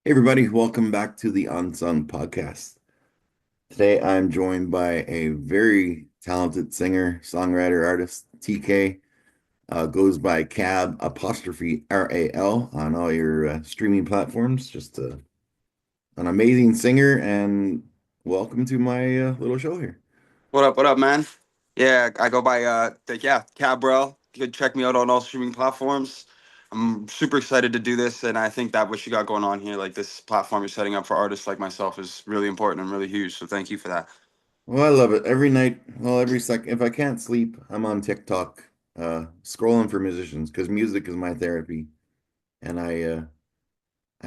Hey everybody, welcome back to the Unsung Podcast. Today I'm joined by a very talented singer, songwriter, artist, TK. Goes by Cab apostrophe RAL on all your streaming platforms. Just an amazing singer, and welcome to my little show here. What up, man? Yeah, I go by Cabral. You can check me out on all streaming platforms. I'm super excited to do this, and I think that what you got going on here, like this platform you're setting up for artists like myself, is really important and really huge. So thank you for that. Well, I love it. Every night, well, every second, if I can't sleep, I'm on TikTok, scrolling for musicians because music is my therapy. And I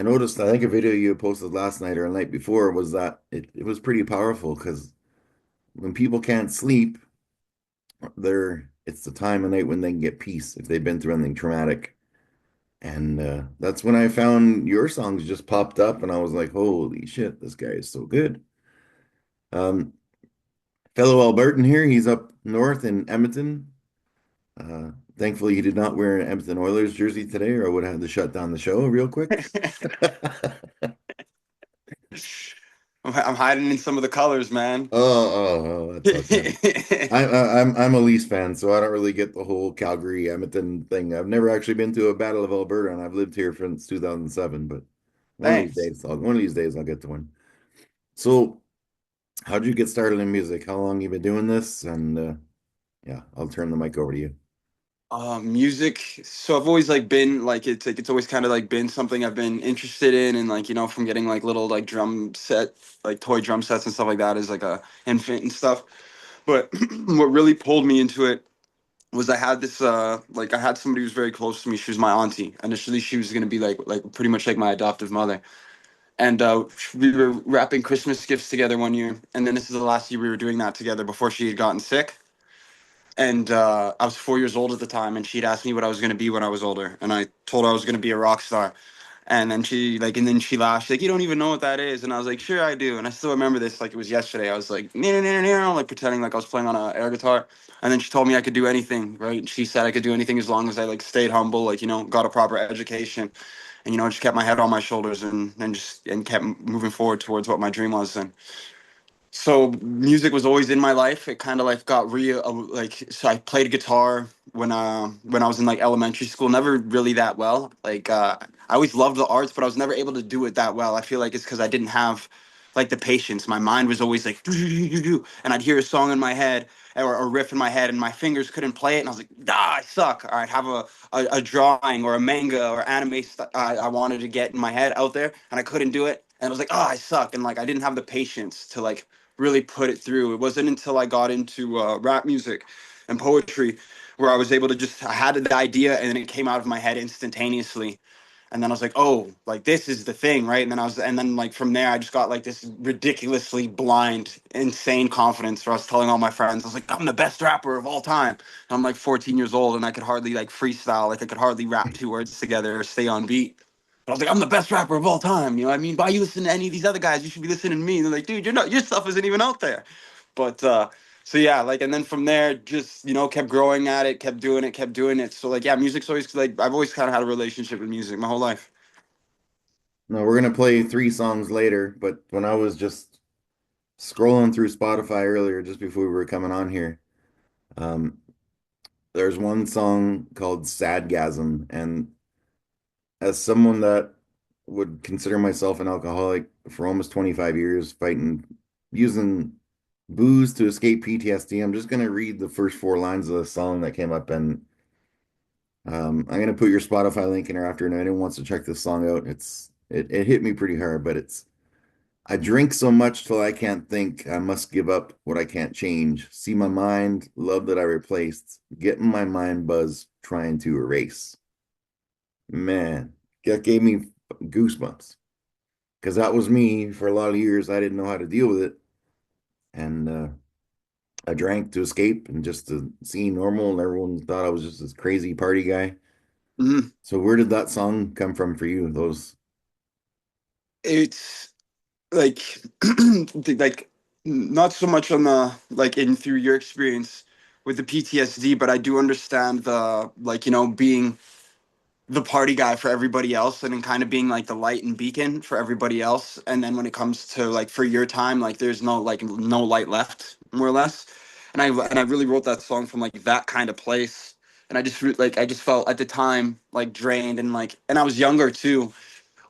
noticed, I think a video you posted last night or the night before was that it was pretty powerful because when people can't sleep, it's the time of night when they can get peace if they've been through anything traumatic. And that's when I found your songs just popped up, and I was like, holy shit, this guy is so good. Um, Fellow Albertan here, he's up north in Edmonton. Thankfully, he did not wear an Edmonton Oilers jersey today, or I would have had to shut down the show real quick. I'm hiding in some of the colors, man. That sucks, man. I'm a Leafs fan, so I don't really get the whole Calgary Edmonton thing. I've never actually been to a Battle of Alberta, and I've lived here since 2007. But Thanks. one of these days, I'll get to one. So, how'd you get started in music? How long you been doing this? And yeah, I'll turn the mic over to you. Music. So I've always been it's always kind of been something I've been interested in, and from getting little drum set toy drum sets and stuff like that as a infant and stuff. But what really pulled me into it was I had this I had somebody who was very close to me. She was my auntie. Initially, she was gonna be pretty much like my adoptive mother. And we were wrapping Christmas gifts together one year, and then this is the last year we were doing that together before she had gotten sick. And I was 4 years old at the time, and she'd asked me what I was going to be when I was older, and I told her I was going to be a rock star. And then and then she laughed. She's like, "You don't even know what that is." And I was like, "Sure, I do." And I still remember this like it was yesterday. I was like, "No, no, no, no," like pretending like I was playing on a air guitar. And then she told me I could do anything, right? And she said I could do anything as long as I stayed humble, got a proper education, and just kept my head on my shoulders and kept moving forward towards what my dream was. And so music was always in my life. It kind of got real so I played guitar when I was in elementary school, never really that well. I always loved the arts, but I was never able to do it that well. I feel like it's because I didn't have the patience. My mind was always like and I'd hear a song in my head or a riff in my head and my fingers couldn't play it, and I was like, I suck. All right, have a drawing or a manga or anime I wanted to get in my head out there, and I couldn't do it, and I was like, I suck. And I didn't have the patience to really put it through. It wasn't until I got into rap music and poetry where I was able to I had the idea and then it came out of my head instantaneously. And then I was like, oh, this is the thing, right? And then from there, I just got this ridiculously blind, insane confidence where I was telling all my friends, I was like, I'm the best rapper of all time. And I'm 14 years old and I could hardly freestyle, I could hardly rap two words together or stay on beat. I was like, I'm the best rapper of all time. You know what I mean? Why you listen to any of these other guys? You should be listening to me. And they're like, dude, your stuff isn't even out there. But so yeah, and then from there, just kept growing at it, kept doing it. So yeah, music's always I've always kind of had a relationship with music my whole life. No, we're gonna play three songs later, but when I was just scrolling through Spotify earlier, just before we were coming on here, um, there's one song called Sadgasm, and as someone that would consider myself an alcoholic for almost 25 years, fighting using booze to escape PTSD, I'm just gonna read the first four lines of the song that came up, and I'm gonna put your Spotify link in here after, and anyone wants to check this song out. It hit me pretty hard, but it's I drink so much till I can't think. I must give up what I can't change. See my mind, love that I replaced, getting my mind buzz, trying to erase. Man, that gave me goosebumps because that was me for a lot of years. I didn't know how to deal with it, and I drank to escape and just to seem normal, and everyone thought I was just this crazy party guy. Mhm. So where did that song come from for you? Those It's like like not so much on the in through your experience with the PTSD, but I do understand the being the party guy for everybody else, and then kind of being like the light and beacon for everybody else. And then when it comes to like for your time, like there's no light left, more or less. And I really wrote that song from like that kind of place. And I just felt at the time like drained, and I was younger too.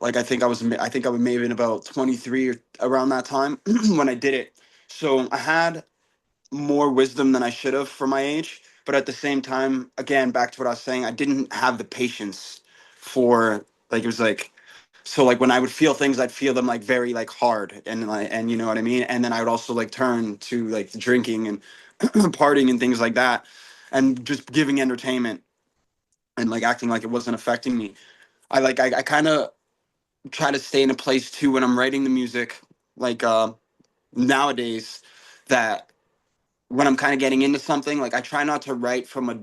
Like I think I was maybe about 23 or around that time when I did it. So I had more wisdom than I should have for my age. But at the same time, again, back to what I was saying, I didn't have the patience for like it was like so like when I would feel things, I'd feel them like very like hard, and you know what I mean. And then I would also like turn to like the drinking and partying and things like that, and just giving entertainment and like acting like it wasn't affecting me. I kind of try to stay in a place too when I'm writing the music, like nowadays, that when I'm kind of getting into something, like I try not to write from a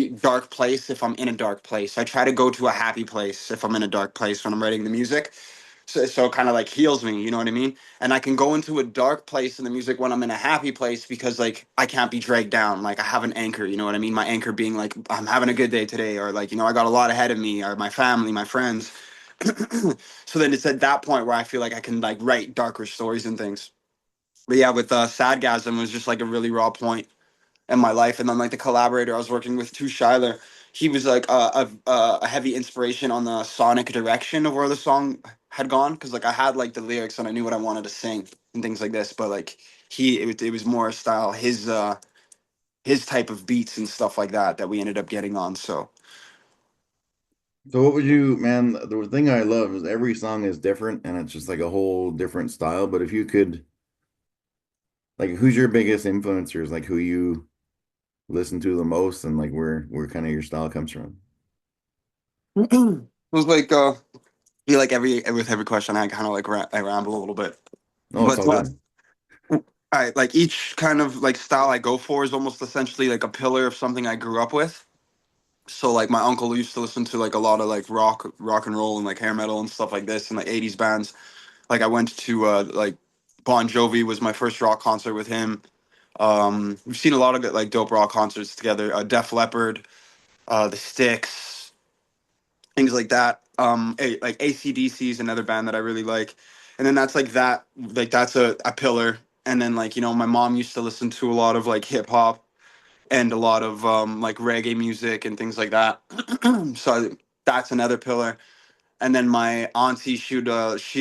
dark place if I'm in a dark place. I try to go to a happy place if I'm in a dark place when I'm writing the music. So it kind of like heals me, you know what I mean? And I can go into a dark place in the music when I'm in a happy place because like I can't be dragged down. Like I have an anchor, you know what I mean? My anchor being like I'm having a good day today, or like, you know, I got a lot ahead of me, or my family, my friends. So then it's at that point where I feel like I can like write darker stories and things. But yeah, with Sadgasm was just like a really raw point in my life. And then like the collaborator I was working with, too, Shiler, he was like a heavy inspiration on the sonic direction of where the song had gone. Because like I had like the lyrics and I knew what I wanted to sing and things like this, but like it was more style his type of beats and stuff like that that we ended up getting on. So So what would you, man, the thing I love is every song is different and it's just like a whole different style. But if you could, like, who's your biggest influencers? Like who you listen to the most and like where kind of your style comes from? it was like be like every with every question I kind of like I ramble a little bit, No, it's but all good. I like each kind of like style I go for is almost essentially like a pillar of something I grew up with. So like my uncle used to listen to like a lot of like rock and roll and like hair metal and stuff like this and like 80s bands. Like I went to like Bon Jovi was my first rock concert with him. We've seen a lot of like dope rock concerts together. Def Leppard, The Styx, things like that. Like AC/DC is another band that I really like. And then that's like that like that's a pillar. And then like, you know, my mom used to listen to a lot of like hip hop and a lot of like reggae music and things like that. So that's another pillar. And then my auntie she'd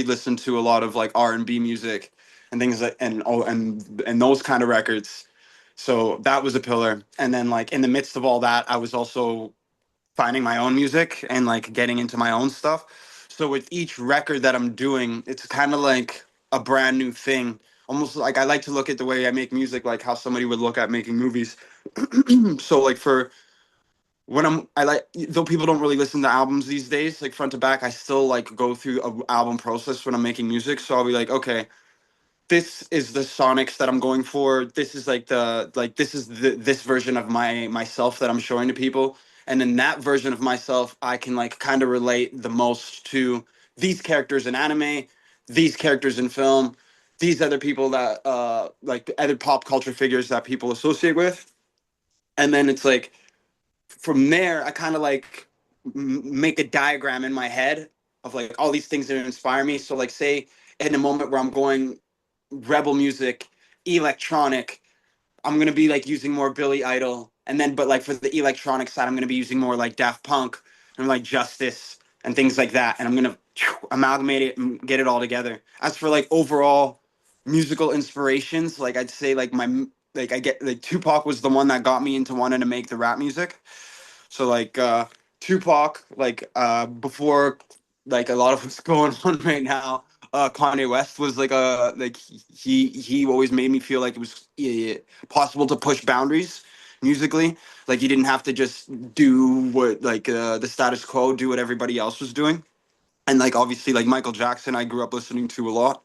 listen to a lot of like R&B music and things like and those kind of records. So that was a pillar. And then like in the midst of all that, I was also finding my own music and like getting into my own stuff. So with each record that I'm doing, it's kind of like a brand new thing. Almost like I like to look at the way I make music like how somebody would look at making movies. So like for when I like though people don't really listen to albums these days like front to back, I still like go through a album process when I'm making music. So I'll be like, okay, this is the sonics that I'm going for. This is like this version of myself that I'm showing to people. And in that version of myself, I can like kind of relate the most to these characters in anime, these characters in film, these other people that like other pop culture figures that people associate with. And then it's like from there, I kind of like make a diagram in my head of like all these things that inspire me. So like say in a moment where I'm going rebel music, electronic, I'm gonna be like using more Billy Idol, and then but like for the electronic side, I'm gonna be using more like Daft Punk and like Justice and things like that, and I'm gonna amalgamate it and get it all together. As for like overall musical inspirations, like I'd say like I get like Tupac was the one that got me into wanting to make the rap music. So like Tupac, like before like a lot of what's going on right now, Kanye West was like a like he always made me feel like it was possible to push boundaries musically. Like you didn't have to just do what like the status quo, do what everybody else was doing. And like obviously like Michael Jackson, I grew up listening to a lot.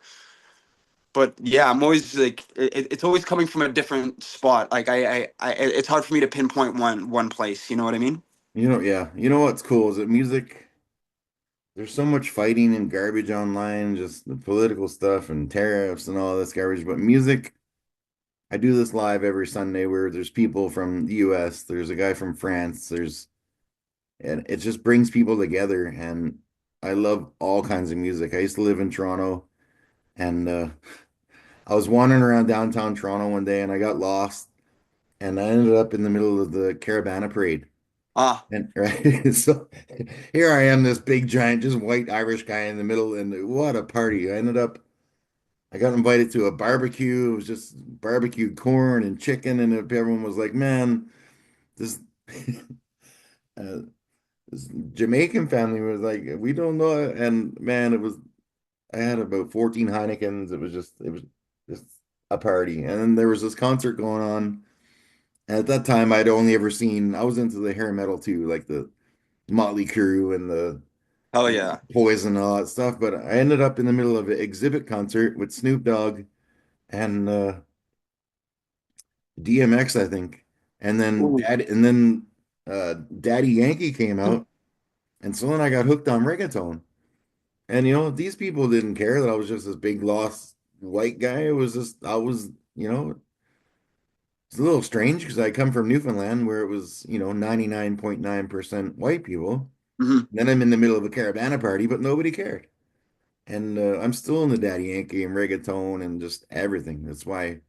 But yeah, I'm always like it's always coming from a different spot. Like it's hard for me to pinpoint one place. You know what I mean? You know, yeah. You know what's cool is that music, there's so much fighting and garbage online, just the political stuff and tariffs and all this garbage. But music, I do this live every Sunday where there's people from the US, there's a guy from France, there's and it just brings people together. And I love all kinds of music. I used to live in Toronto, and I was wandering around downtown Toronto one day, and I got lost, and I ended up in the middle of the Caravana Parade. Ah, And right, so here I am, this big giant, just white Irish guy in the middle, and what a party! I got invited to a barbecue. It was just barbecued corn and chicken, and everyone was like, "Man, this." uh, this Jamaican family was like, we don't know. And man, I had about 14 Heinekens. It was just a party. And then there was this concert going on. And at that time, I'd only ever seen, I was into the hair metal too, like the Motley Crue and the hell yeah. Poison and all that stuff. But I ended up in the middle of an exhibit concert with Snoop Dogg and DMX, I think. Ooh. And then Daddy Yankee came out. And so then I got hooked on reggaeton. And these people didn't care that I was just this big lost white guy. It was just I was, it's a little strange because I come from Newfoundland where it was, 99.9% white people. Mhm. And then I'm in the middle of a Caravana party, but nobody cared. And I'm still in the Daddy Yankee and reggaeton and just everything. That's why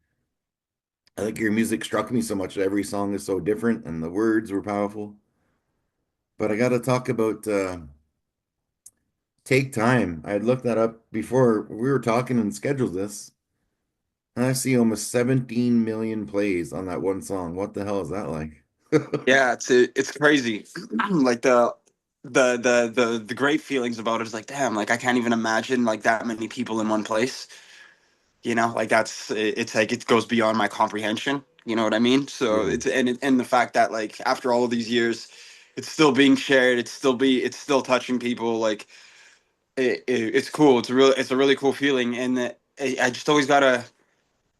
I think your music struck me so much. Every song is so different and the words were powerful. But I got to talk about Take Time. I had looked that up before we were talking and scheduled this. I see almost 17 million plays on that one song. What the hell is that like? Yeah, it's crazy. Like the great feelings about it is like, damn, like I can't even imagine like that many people in one place. Like it's like it goes beyond my comprehension. You know what I mean? So Yeah. and the fact that like after all of these years, it's still being shared. It's still touching people. Like it's cool. It's a really cool feeling, and I just always gotta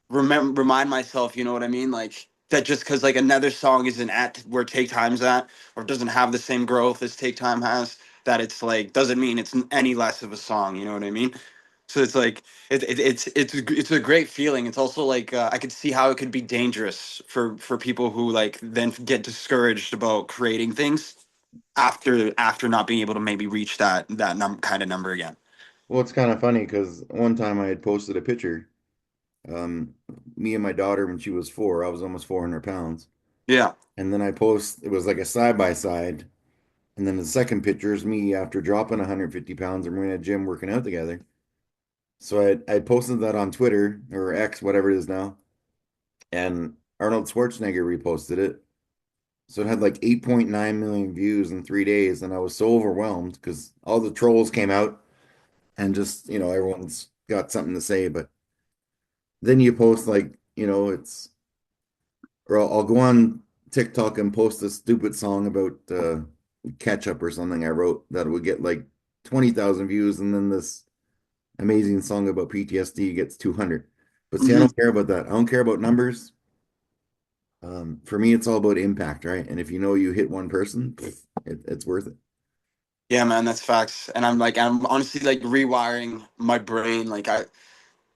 remind myself, you know what I mean? Like that just because like another song isn't at where Take Time's at, or doesn't have the same growth as Take Time has, that it's like doesn't mean it's any less of a song. You know what I mean? So it's like it's a great feeling. It's also like I could see how it could be dangerous for people who like then get discouraged about creating things after not being able to maybe reach that kind of number again. Well, it's kind of funny because one time I had posted a picture, um, me and my daughter when she was 4, I was almost 400 pounds. Yeah. And then it was like a side by side. And then the second picture is me after dropping 150 pounds and we're in a gym working out together. So I posted that on Twitter or X, whatever it is now. And Arnold Schwarzenegger reposted it. So it had like 8.9 million views in 3 days. And I was so overwhelmed because all the trolls came out and just, everyone's got something to say. But then you post like, or I'll go on TikTok and post a stupid song about ketchup or something I wrote that would get like 20,000 views. And then this amazing song about PTSD gets 200. But see, I Hmm. don't care about that. I don't care about numbers. For me, it's all about impact, right? And if you know you hit one person, it's worth it. Yeah, man, that's facts. And I'm honestly like rewiring my brain.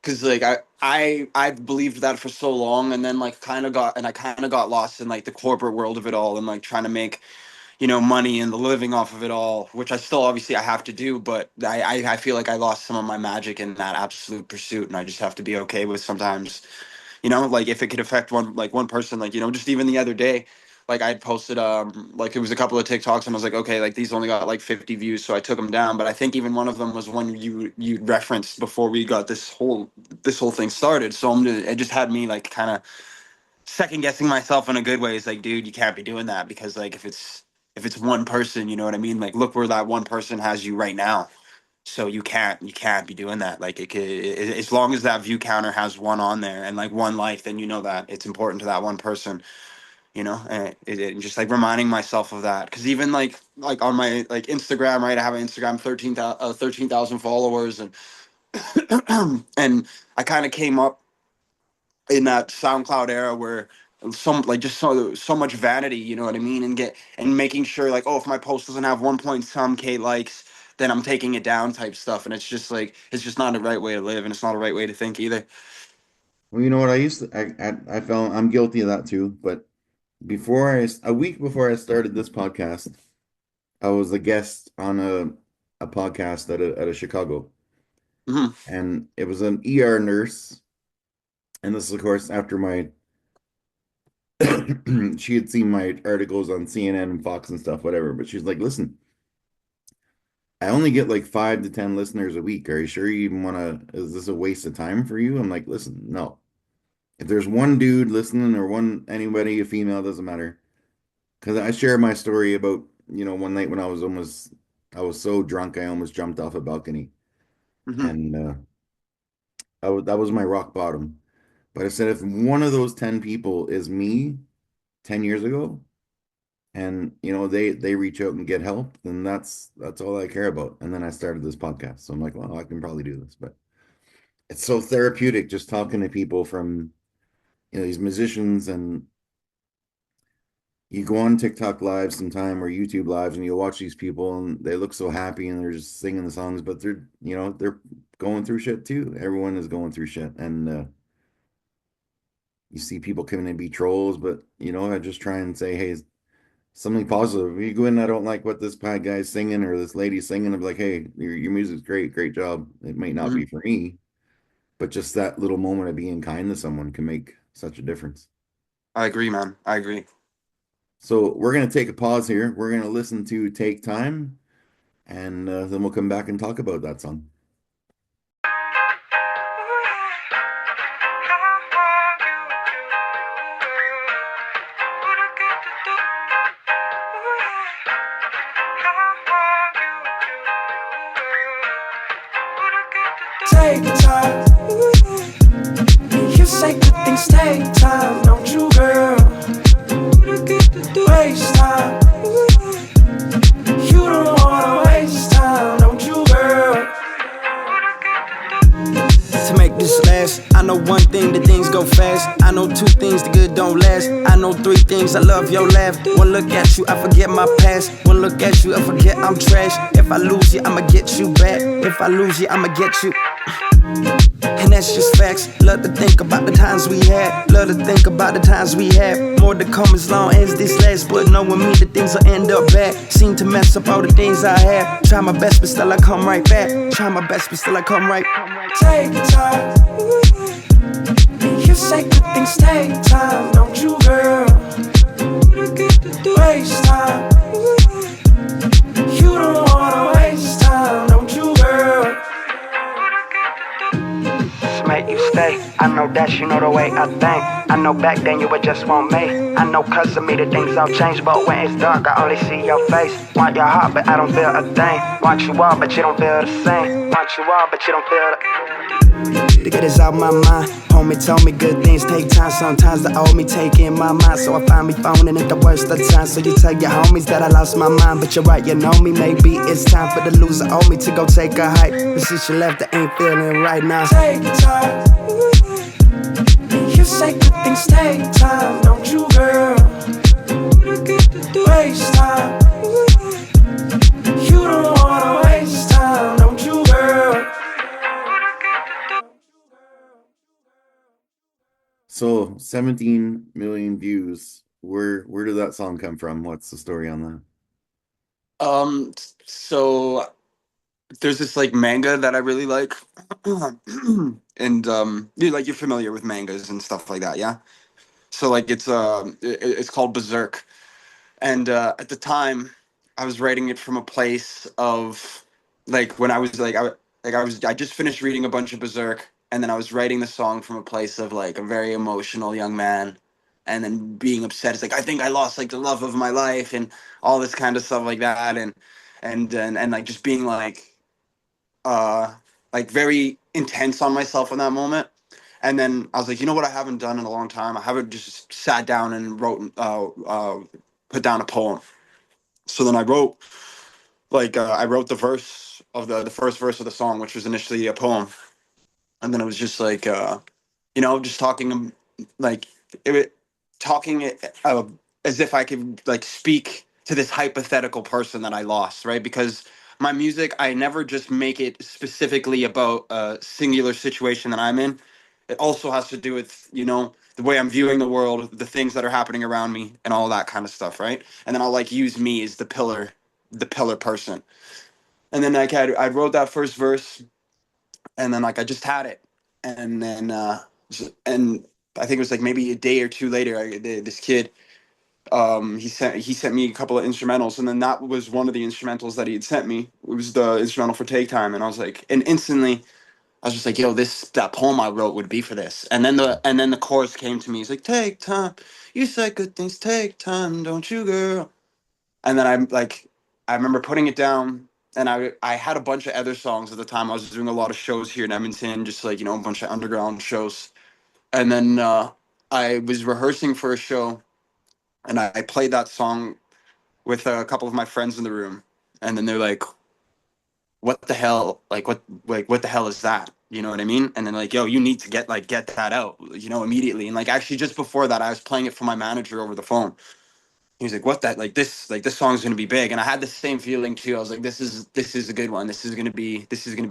Cause like I believed that for so long, and then like I kind of got lost in like the corporate world of it all, and like trying to make money and the living off of it all, which I still obviously I have to do, but I feel like I lost some of my magic in that absolute pursuit, and I just have to be okay with sometimes, like if it could affect one person, like just even the other day, like I had posted like it was a couple of TikToks, and I was like, okay, like these only got like 50 views, so I took them down, but I think even one of them was one you referenced before we got this whole thing started. So it just had me like kind of second guessing myself in a good way. It's like, dude, you can't be doing that, because like if it's one person, you know what I mean? Like look where that one person has you right now. So you can't be doing that. Like as long as that view counter has one on there and like one like, then you know that it's important to that one person. And just like reminding myself of that, because even like on my like Instagram, right? I have an Instagram 13,000 followers, and and I kind of came up in that SoundCloud era where some like just so much vanity, you know what I mean, and making sure like, oh, if my post doesn't have 1 point some k likes, then I'm taking it down type stuff, and it's just like it's just not the right way to live, and it's not a right way to think either. Well, you know what? I felt I'm guilty of that too. But a week before I started this podcast, I was a guest on a podcast at a Chicago, Hmm. and it was an ER nurse. And this is, of course, after my she had seen my articles on CNN and Fox and stuff, whatever. But she's like, "Listen, I only get like 5 to 10 listeners a week. Are you sure you even want to? Is this a waste of time for you?" I'm like, "Listen, no. If there's one dude listening or one anybody, a female, doesn't matter. Because I share my story about, one night when I was so drunk I almost jumped off a balcony, Hmm. and that was my rock bottom. But I said, if one of those 10 people is me 10 years ago, and they reach out and get help, then that's all I care about. And then I started this podcast, so I'm like, well, I can probably do this. But it's so therapeutic just talking to people from these musicians, and you go on TikTok live sometime or YouTube lives, and you'll watch these people and they look so happy and they're just singing the songs, but they're going through shit too. Everyone is going through shit, and you see people coming in and be trolls, but I just try and say, hey, something positive. If you go in, I don't like what this guy's singing or this lady's singing, I'm like, hey, your music's great, great job. It might not Hmm. be for me, but just that little moment of being kind to someone can make such a difference. I agree, man. I agree. So we're gonna take a pause here. We're gonna listen to "Take Time," and then we'll come back and talk about that song. Take time. You say good things take time, don't you, girl? Waste time. You don't wanna waste time, don't you, girl? To make this last, I know one thing, the things go fast. I know two things, the good don't last. I know three things, I love your laugh. One look at you, I forget my past. One look at you, I forget I'm trash. If I lose you, I'ma get you back. If I lose you, I'ma get you. And that's just facts. Love to think about the times we had. Love to think about the times we had. More to come as long as this lasts. But knowing me, the things will end up bad. Seem to mess up all the things I have. Try my best, but still I come right back. Try my best, but still I come right. Take time. You say good things take time, don't you, girl? Waste time. You don't wanna waste time, don't you, girl? Make you stay. I know that you know the way I think. I know back then you would just want me. I know cause of me the things don't change. But when it's dark I only see your face. Want your heart but I don't feel a thing. Want you all but you don't feel the same. Want you all but you don't feel the. To get this out my mind. Homie told me good things take time. Sometimes the old me take in my mind. So I find me phoning at the worst of times. So you tell your homies that I lost my mind. But you're right, you know me. Maybe it's time for the loser owe me to go take a hike. But since you left I ain't feeling right now. Take time. You say good things take time, don't you, girl? Waste time. You don't wanna waste time, don't you, girl? So 17 million views. Where did that song come from? What's the story on that? So there's this like manga that I really like, and you're familiar with mangas and stuff like that, yeah. So like it's called Berserk, and at the time I was writing it from a place of like when I was I just finished reading a bunch of Berserk, and then I was writing the song from a place of like a very emotional young man, and then being upset. It's like I think I lost like the love of my life and all this kind of stuff like that, and like just being uh like very intense on myself in that moment. And then I was like, you know what I haven't done in a long time? I haven't just sat down and put down a poem. So then I wrote the verse of the first verse of the song, which was initially a poem, and then it was just just talking like it, talking as if I could like speak to this hypothetical person that I lost, right? Because my music, I never just make it specifically about a singular situation that I'm in. It also has to do with the way I'm viewing the world, the things that are happening around me, and all that kind of stuff, right? And then I'll like use me as the pillar the pillar person. And then like I wrote that first verse, and then like I just had it, and then and I think it was like maybe a day or two later, this kid, he sent me a couple of instrumentals, and then that was one of the instrumentals that he had sent me. It was the instrumental for Take Time, and I was like, and instantly I was just like, yo, this that poem I wrote would be for this. And then the chorus came to me. He's like, take time. You said good things take time, don't you, girl? And then I remember putting it down, and I had a bunch of other songs at the time. I was doing a lot of shows here in Edmonton, just like, a bunch of underground shows. And then I was rehearsing for a show, and I played that song with a couple of my friends in the room. And then they're like, what the hell, what the hell is that, you know what I mean? And then like, yo, you need to get that out, immediately. And like, actually just before that, I was playing it for my manager over the phone. He was like, what, that, this song's gonna be big. And I had the same feeling too. I was like, this is a good one, this is gonna be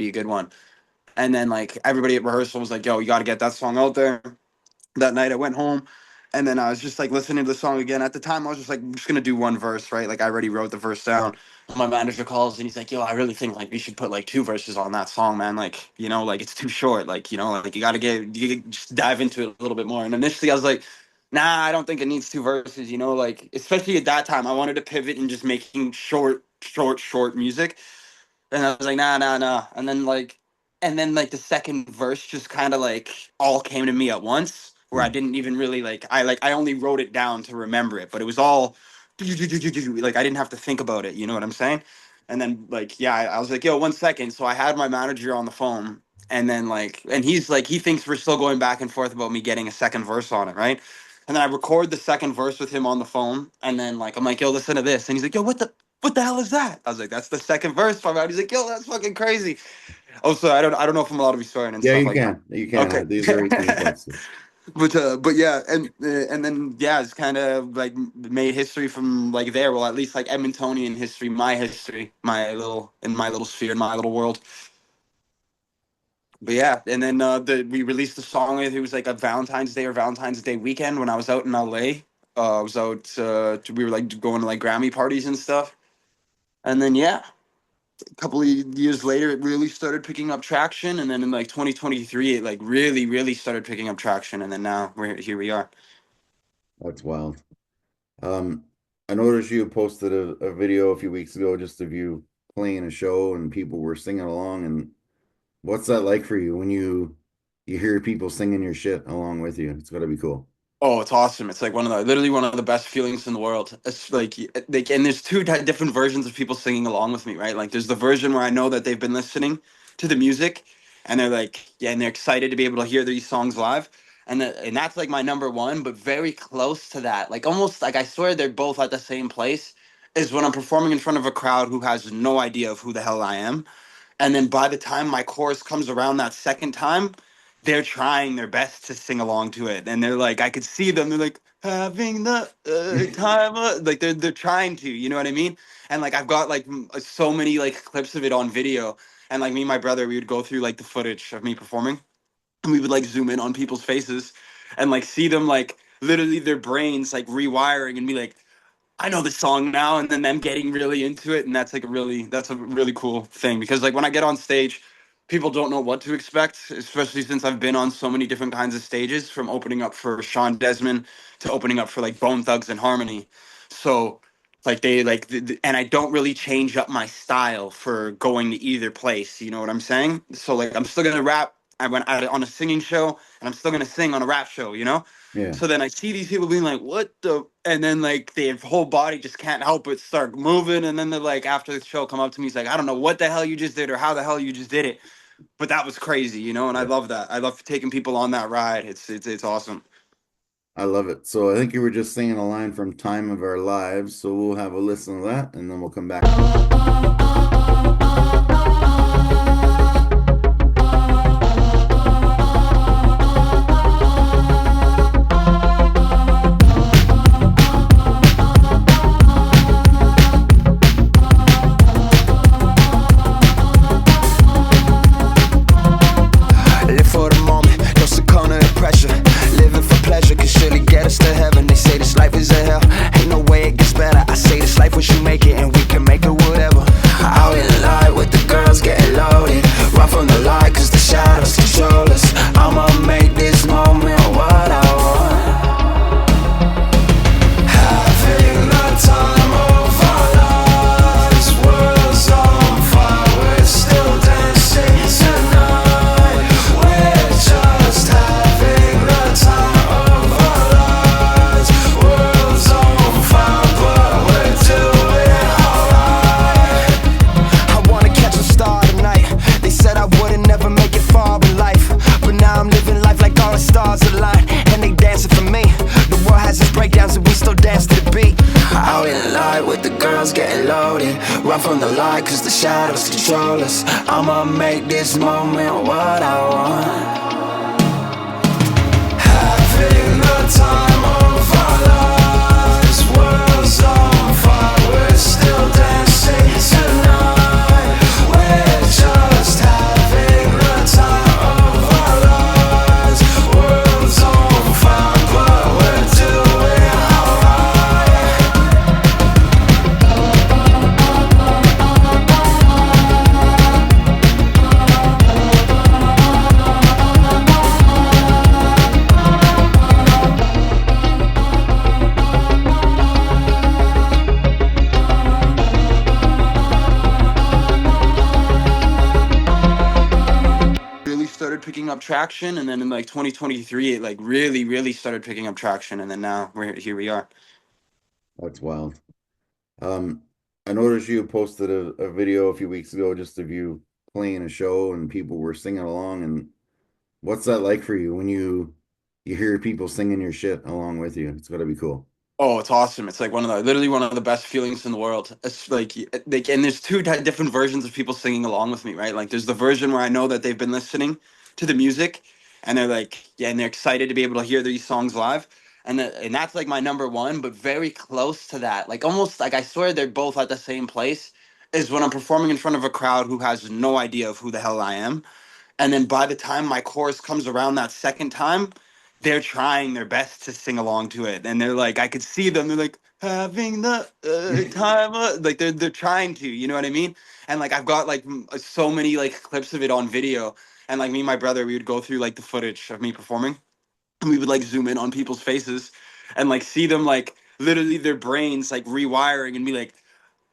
a good one. And then like everybody at rehearsal was like, yo, you got to get that song out there. That night I went home, and then I was just like listening to the song again. At the time I was just like, I'm just gonna do one verse, right? Like I already wrote the verse down. My manager calls, and he's like, yo, I really think like we should put like two verses on that song, man. Like, like it's too short. Like, like you just dive into it a little bit more. And initially I was like, nah, I don't think it needs two verses, like especially at that time I wanted to pivot and just making short music. And I was like, nah, nah, nah. And then the second verse just kind of like all came to me at once, where I Mm. didn't even really I only wrote it down to remember it, but it was all like I didn't have to think about it. You know what I'm saying? And then like, yeah, I was like, yo, 1 second. So I had my manager on the phone, and then and he's like, he thinks we're still going back and forth about me getting a second verse on it, right? And then I record the second verse with him on the phone, and then like I'm like, yo, listen to this, and he's like, yo, what the hell is that? I was like, that's the second verse from out. He's like, yo, that's fucking crazy. Also, I don't know if I'm allowed to be swearing and Yeah, stuff you like that. can. You can. Okay. These are 18 plus. But yeah, and then yeah, it's kind of like made history from like there. Well, at least like Edmontonian history, my little sphere, my little world. But yeah, and then we released the song. It was like a Valentine's Day or Valentine's Day weekend when I was out in LA. I was out. We were like going to like Grammy parties and stuff. And then yeah, a couple of years later, it really started picking up traction. And then in like 2023, it like really, really started picking up traction. And then now here we are. That's wild. Um, I noticed you posted a video a few weeks ago just of you playing a show and people were singing along. And what's that like for you when you hear people singing your shit along with you? It's got to be cool. Oh, it's awesome. It's like literally one of the best feelings in the world. It's like, and there's two different versions of people singing along with me, right? Like there's the version where I know that they've been listening to the music, and they're like, yeah, and they're excited to be able to hear these songs live. And that's like my number one, but very close to that. Like almost like I swear they're both at the same place, is when I'm performing in front of a crowd who has no idea of who the hell I am. And then by the time my chorus comes around that second time, they're trying their best to sing along to it. And they're like, I could see them. They're like, having the time. Like they're trying to, you know what I mean? And like, I've got like so many like clips of it on video. And like me and my brother, we would go through like the footage of me performing, and we would like zoom in on people's faces and like see them like literally their brains like rewiring and be like, I know the song now, and then them getting really into it. And that's a really cool thing, because like when I get on stage, people don't know what to expect, especially since I've been on so many different kinds of stages, from opening up for Sean Desmond to opening up for like Bone Thugs and Harmony. So like they like and I don't really change up my style for going to either place, you know what I'm saying? So like I'm still gonna rap. I went out on a singing show, and I'm still gonna sing on a rap show, you know? Yeah. So then I see these people being like, what the? And then like their whole body just can't help but start moving. And then they're like, after the show, come up to me. He's like, I don't know what the hell you just did or how the hell you just did it, but that was crazy, you know? And I Yeah. love that. I love taking people on that ride. It's awesome. I love it. So I think you were just singing a line from Time of Our Lives. So we'll have a listen to that and then we'll come back. Live for the moment, no succumb to the pressure. Living for pleasure can surely get us to heaven. They say this life is a hell, ain't no way it gets better. I say this life, once you make it, and we can make it with shadows control us. I'ma make this moment what I want. Having the time of our lives, world's on fire, we're still dancing tonight. We're just having the time of our lives. World's on fire, but we're doing Really started picking up traction, and then in like 2023 it like really started picking up traction, and then now we're here we are. That's wild. Um, I noticed you posted a video a few weeks ago just of you playing a show and people were singing along. And what's that like for you when you hear people singing your shit along with you? It's gotta be cool. Oh, it's awesome. It's like literally one of the best feelings in the world. It's like, and there's two different versions of people singing along with me, right? Like, there's the version where I know that they've been listening to the music, and they're like, yeah, and they're excited to be able to hear these songs live, and that's like my number one. But very close to that, like almost like I swear they're both at the same place, is when I'm performing in front of a crowd who has no idea of who the hell I am, and then by the time my chorus comes around that second time, they're trying their best to sing along to it, and they're like, I could see them. They're like having the time, like they're trying to, you know what I mean? And like I've got like so many like clips of it on video, and like me and my brother, we would go through like the footage of me performing, and we would like zoom in on people's faces, and like see them like literally their brains like rewiring and be like,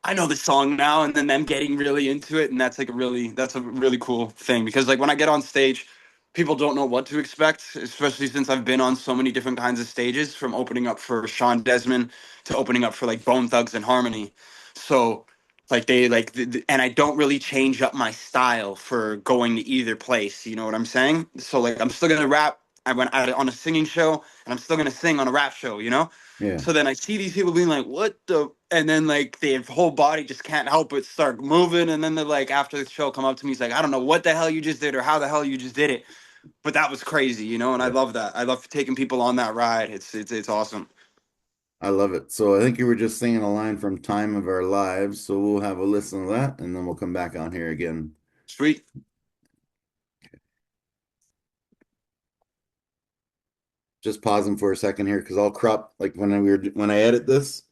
I know the song now, and then them getting really into it, and that's a really cool thing because like when I get on stage, people don't know what to expect, especially since I've been on so many different kinds of stages, from opening up for Sean Desmond to opening up for like Bone Thugs and Harmony. So like they like and I don't really change up my style for going to either place. You know what I'm saying? So like I'm still gonna rap. I went out on a singing show, and I'm still gonna sing on a rap show. You know. Yeah. So then I see these people being like, "What the?" And then like their whole body just can't help but start moving. And then they're like, after the show, come up to me, he's like, "I don't know what the hell you just did or how the hell you just did it, but that was crazy, you know." And I Yeah. love that. I love taking people on that ride. It's awesome. I love it. So I think you were just singing a line from Time of Our Lives. So we'll have a listen to that and then we'll come back on here again. Sweet. Just pausing for a second here because I'll crop like when I edit this,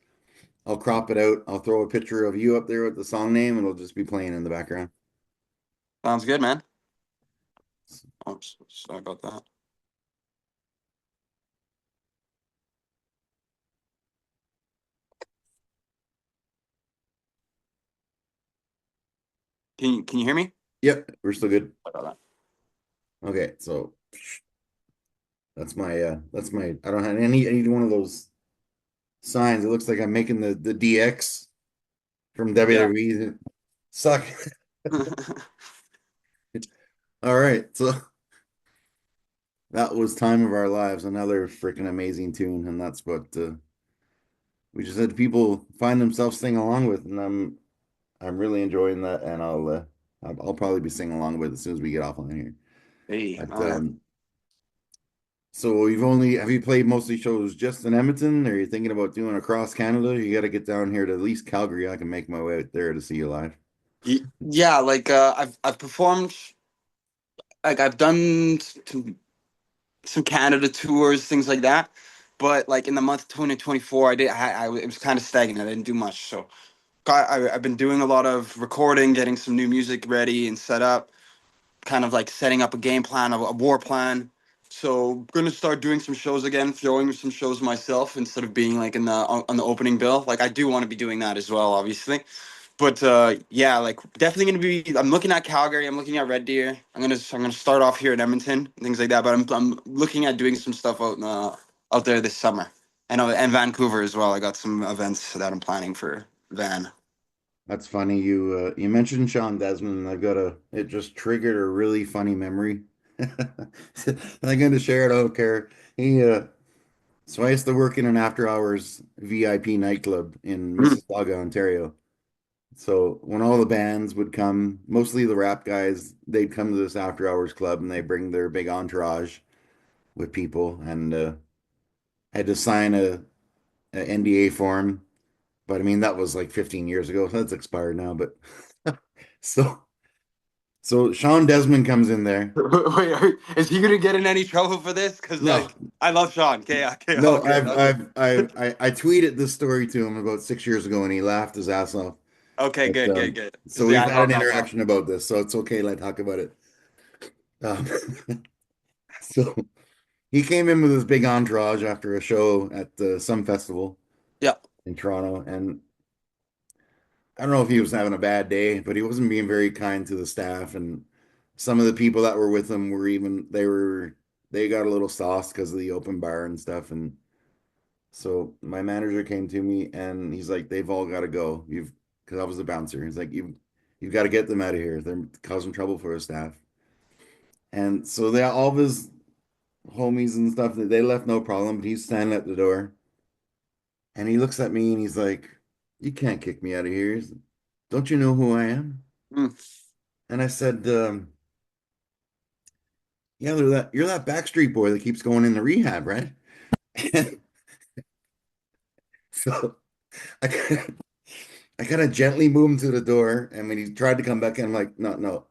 I'll crop it out. I'll throw a picture of you up there with the song name and it'll just be playing in the background. Sounds good, man. Oh, sorry about that. Can you hear me? Yep, we're still good. Sorry about Okay, so that's my I don't have any I need one of those signs. It looks like I'm making the DX from that. WWE. Suck. Yeah. All right, so that was Time of Our Lives, another freaking amazing tune, and that's what we just had people find themselves singing along with, and I'm really enjoying that, and I'll probably be singing along with it as soon as we get off on here. Hey, But oh yeah. so have you played mostly shows just in Edmonton, or are you thinking about doing across Canada? You got to get down here to at least Calgary. I can make my way out there to see you live. Yeah, like I've performed, like I've done some Canada tours, things like that. But like in the month of 2024, it was kind of stagnant. I didn't do much. So I've been doing a lot of recording, getting some new music ready and set up, kind of like setting up a game plan, a war plan. So gonna start doing some shows again, throwing some shows myself instead of being like in the on the opening bill. Like I do want to be doing that as well, obviously. But yeah, like definitely gonna be. I'm looking at Calgary. I'm looking at Red Deer. I'm gonna start off here in Edmonton, things like that. But I'm looking at doing some stuff out there this summer, and Vancouver as well. I got some events that I'm planning for Van. That's funny. You mentioned Sean Desmond, and I've got it just triggered a really funny memory. I'm going to share it. I don't care. So I used to work in an after hours VIP nightclub in Mm. Mississauga, Ontario. So when all the bands would come, mostly the rap guys, they'd come to this after hours club and they bring their big entourage with people and had to sign a NDA form. But I mean, that was like 15 years ago. So that's expired now. But so so Sean Desmond comes in there. Wait, is he gonna get in any trouble for this? Because No, like I love Sean. Okay, okay, all no, good. Okay, I tweeted this story to him about 6 years ago and he laughed his ass off. okay, But good, good, good. so 'Cause, yeah, we've I had love an that song. interaction about this, so it's okay. Let's talk about it. Um, so he came in with his big entourage after a show at some festival Yeah, in Toronto, and I don't know if he was having a bad day, but he wasn't being very kind to the staff, and some of the people that were with him were even they got a little sauced because of the open bar and stuff, and so my manager came to me and he's like, "They've all got to go. You've because I was the bouncer. He's like, you've got to get them out of here. They're causing trouble for the staff." And so they all of his homies and stuff they left no problem, but he's standing at the door and he looks at me and he's like, "You can't kick me out of here. Don't you know who I am?" mm. And I said, "Yeah, you're that Backstreet boy that keeps going into rehab, right?" And so I kind of, I kind of gently moved him to the door, and when he tried to come back in, I'm like, "No, no,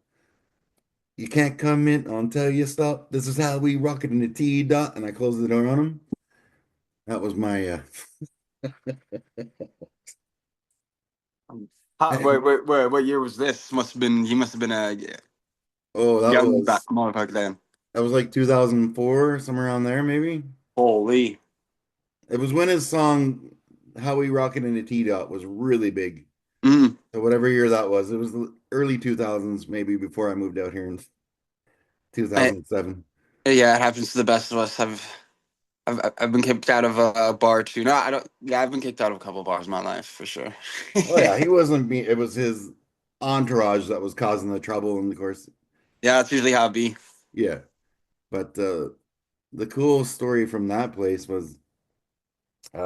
you can't come in until you stop. This is how we rock it in the T dot." And I closed the door on him. That was my Wait, what year was this? Must have been he must have been a oh, young back motherfucker then. that was like 2004, somewhere around there, maybe. Holy. It was when his song "How We Rockin' in the T Dot" was really big. Mm. So whatever year that was, it was the early 2000s, maybe before I moved out here in I, 2007. yeah, it happens to the best of us. I've been kicked out of a bar too. No, I don't. Yeah, I've been kicked out of a couple of bars in my life for sure. Oh yeah, he wasn't being. It was his entourage that was causing the trouble, and of course, Yeah, that's usually how it be. yeah. But the cool story from that place was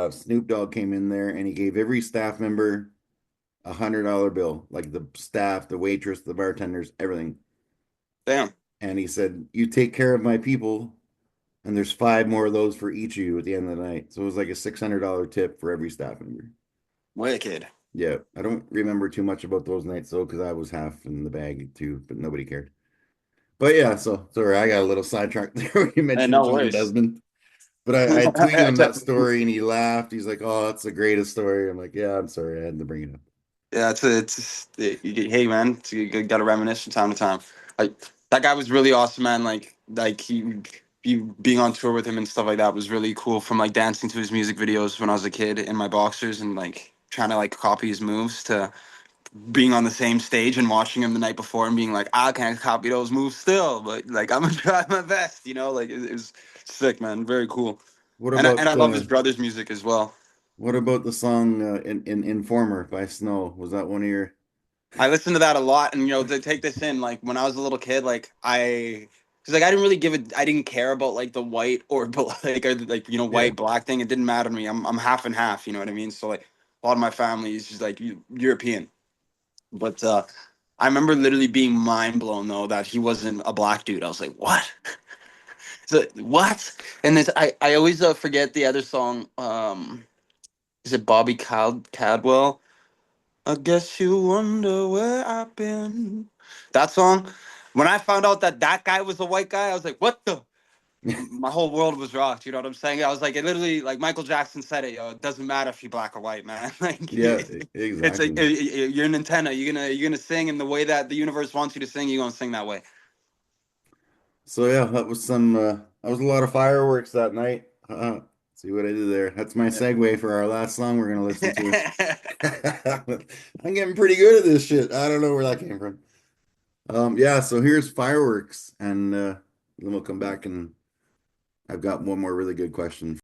Snoop Dogg came in there and he gave every staff member $100 bill, like the staff, the waitress, the bartenders, everything. Damn, And he said, "You take care of my people, and there's five more of those for each of you at the end of the night." So it was like a $600 tip for every staff member. wicked. Yeah, I don't remember too much about those nights though, because I was half in the bag too, but nobody cared. But yeah, so sorry, I got a little sidetracked there when you And mentioned no John worries. Desmond. But I tweeted him that story and he laughed. He's like, "Oh, that's the greatest story." I'm like, "Yeah, I'm sorry, I had to bring it up." Yeah, hey man, you gotta reminisce from time to time. Like that guy was really awesome, man. Like he being on tour with him and stuff like that was really cool. From like dancing to his music videos when I was a kid in my boxers and like trying to like copy his moves to being on the same stage and watching him the night before and being like, I can't copy those moves still, but like I'm gonna try my best, you know. Like it was sick, man. Very cool. What And about I love his brother's music as well. the song in Informer by Snow? Was that one of your? I listen to that a lot, and you know, to take this in, like when I was a little kid, because like I didn't really I didn't care about like the white or like or like you know Yeah. white black thing. It didn't matter to me. I'm half and half. You know what I mean? So like a lot of my family is just like European, but I remember literally being mind blown though that he wasn't a black dude. I was like, what? So what? And this I always forget the other song. Is it Cadwell? I guess you wonder where I've been. That song. When I found out that that guy was a white guy, I was like, "What the?" My whole world was rocked. You know what I'm saying? I was like, it literally, like Michael Jackson said it. Yo, it doesn't matter if you're black or white, man. Like, Yeah, it's like exactly. you're an antenna. You're gonna sing in the way that the universe wants you to sing. You're gonna sing that way. So yeah, that was a lot of fireworks that night. See what I did there? That's my segue for our last song we're gonna listen to. I'm getting pretty good at this shit. I don't know where that came from. Yeah, so here's fireworks, and then we'll come back and I've got one more really good question.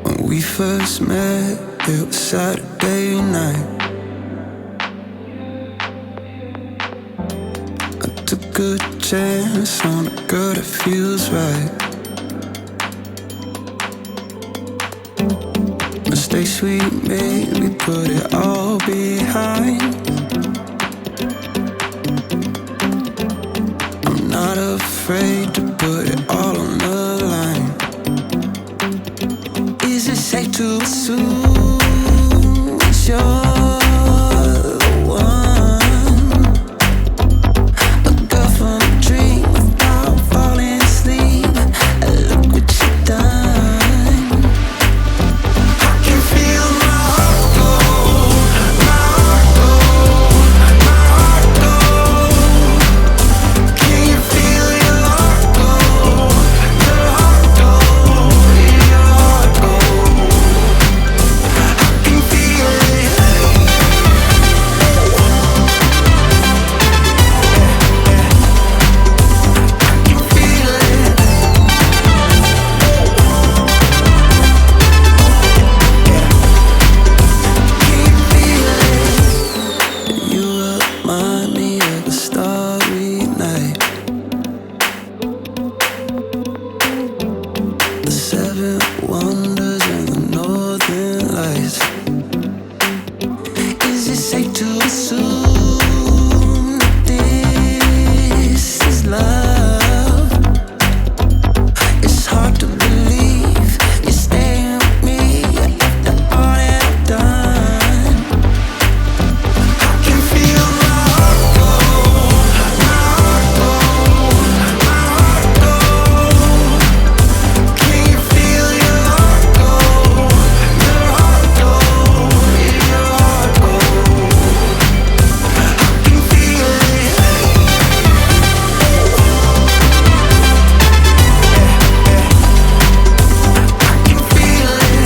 When we first met, it was Saturday night. I took good chance on a girl that feels right. Mistakes we made, we put it all behind. I'm not afraid to put it all on the line. Is it safe to assume it's you're the one? A girl from a dream without falling asleep. And look what you've done. I can feel my heart go, my heart go, my heart go. Can you feel your heart go, your heart go, your heart go? I can feel it. I can feel it. Can you feel it? You remind me of a starry night. The seven wonders and the northern lights. Is it safe to assume that this is love? It's hard to believe you're staying with me after all that I've done. I can feel my heart go, my heart go, my heart go. Can you feel your heart go, your heart go, your heart go? I can feel it. I can feel it.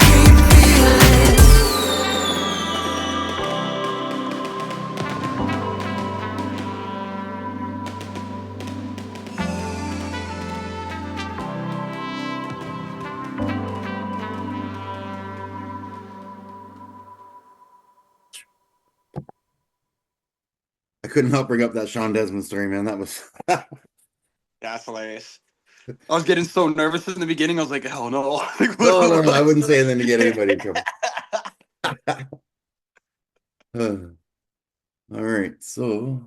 Can you feel it? I couldn't help bring up that Sean Desmond story, man. That was That's hilarious. I was getting so nervous in the beginning. I was like, "Hell no!" Like, no, I what's wouldn't say the- anything to get anybody in trouble. All right, so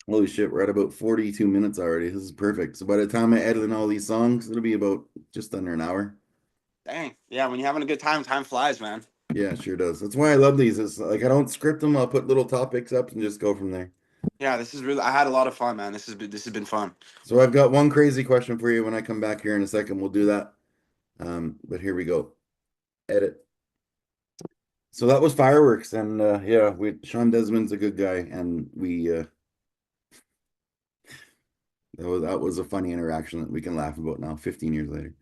holy shit, we're at about 42 minutes already. This is perfect. So by the time I edit in all these songs, it'll be about just under an hour. Dang, yeah. When you're having a good time, time flies, man. Yeah, it sure does. That's why I love these. It's like I don't script them. I'll put little topics up and just go from there. Yeah, this is really. I had a lot of fun, man. This has been fun. So I've got one crazy question for you when I come back here in a second. We'll do that. But here we go. Edit. So that was fireworks, and yeah, we Sean Desmond's a good guy, and we that was a funny interaction that we can laugh about now, 15 years later.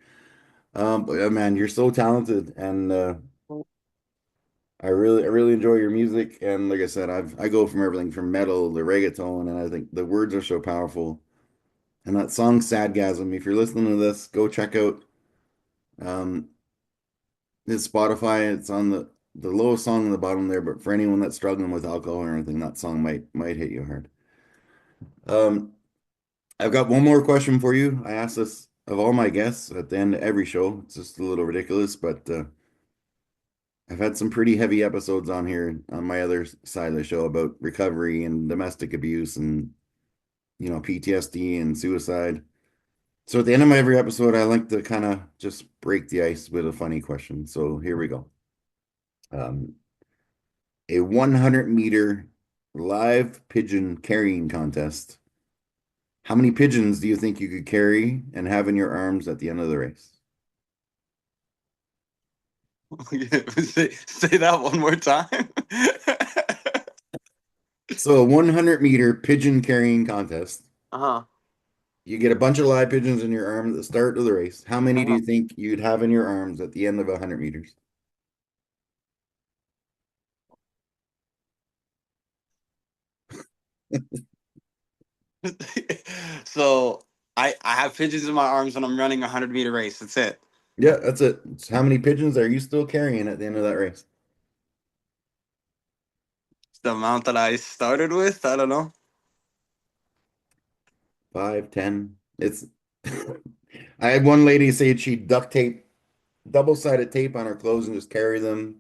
But yeah, man, you're so talented, and I really enjoy your music. And like I said, I go from everything from metal to reggaeton, and I think the words are so powerful. And that song "Sadgasm," if you're listening to this, go check out um his Spotify. It's on the lowest song on the bottom there, but for anyone that's struggling with alcohol or anything, that song might hit you hard. Um, I've got one more question for you. I ask this of all my guests at the end of every show. It's just a little ridiculous, but I've had some pretty heavy episodes on here on my other side of the show about recovery and domestic abuse and PTSD and suicide. So at the end of my every episode, I like to kind of just break the ice with a funny question. So here we go. Um, a 100-meter live pigeon carrying contest. How many pigeons do you think you could carry and have in your arms at the end of the race? say that one more time. So a 100-meter pigeon carrying contest. Uh-huh. You get a bunch of live pigeons in your arm at the start of the race. How many do Uh-huh. you think you'd have in your arms at the end of 100 meters? So I have pigeons in my arms when I'm running a 100-meter race. That's it. Yeah, that's it. It's how many pigeons are you still carrying at the end of that race? It's the amount that I started with. I don't know. 5, 10. It's I had one lady say she'd duct tape double-sided tape on her clothes and just carry them.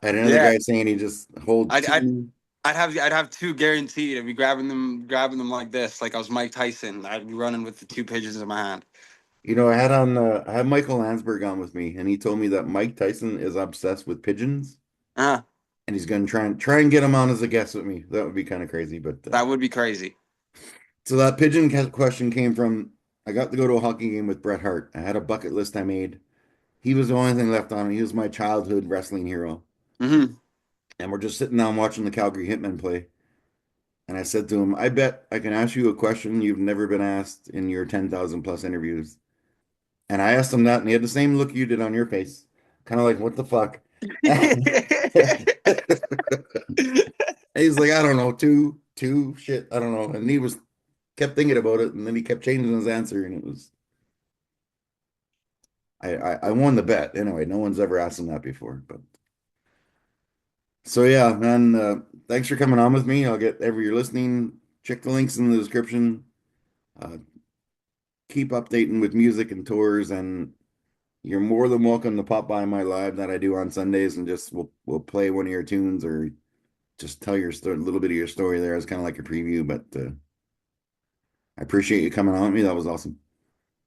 I had another Yeah, guy saying he just hold I'd I'd two. I'd have two guaranteed. I'd be grabbing them like this, like I was Mike Tyson. I'd be running with the two pigeons in my hand. I had Michael Landsberg on with me, and he told me that Mike Tyson is obsessed with pigeons, Uh, and he's gonna try and get him on as a guest with me. That would be kind of crazy, but that would be crazy. so that question came from I got to go to a hockey game with Bret Hart. I had a bucket list I made. He was the only thing left on me. He was my childhood wrestling hero, Hmm. and we're just sitting down watching the Calgary Hitmen play. And I said to him, I bet I can ask you a question you've never been asked in your 10,000 plus interviews. And I asked him that, and he had the same look you did on your face. Kind of like, what the fuck? He's like, I don't know, shit, I don't know. And he was kept thinking about it, and then he kept changing his answer, and it was I won the bet. Anyway, no one's ever asked him that before. But so yeah, man, thanks for coming on with me. I'll get ever you're listening, check the links in the description. Uh, keep updating with music and tours, and you're more than welcome to pop by my live that I do on Sundays and just we'll play one of your tunes or just tell your story, a little bit of your story there as kind of like a preview. But I appreciate you coming on with me. That was awesome.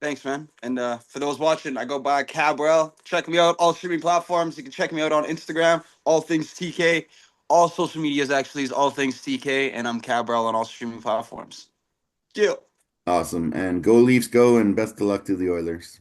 Thanks, man. And for those watching, I go by Cabral. Check me out all streaming platforms. You can check me out on Instagram, all things TK. All social medias actually is all things TK, and I'm Cabral on all streaming platforms. Yeah. Awesome. And go Leafs go and best of luck to the Oilers.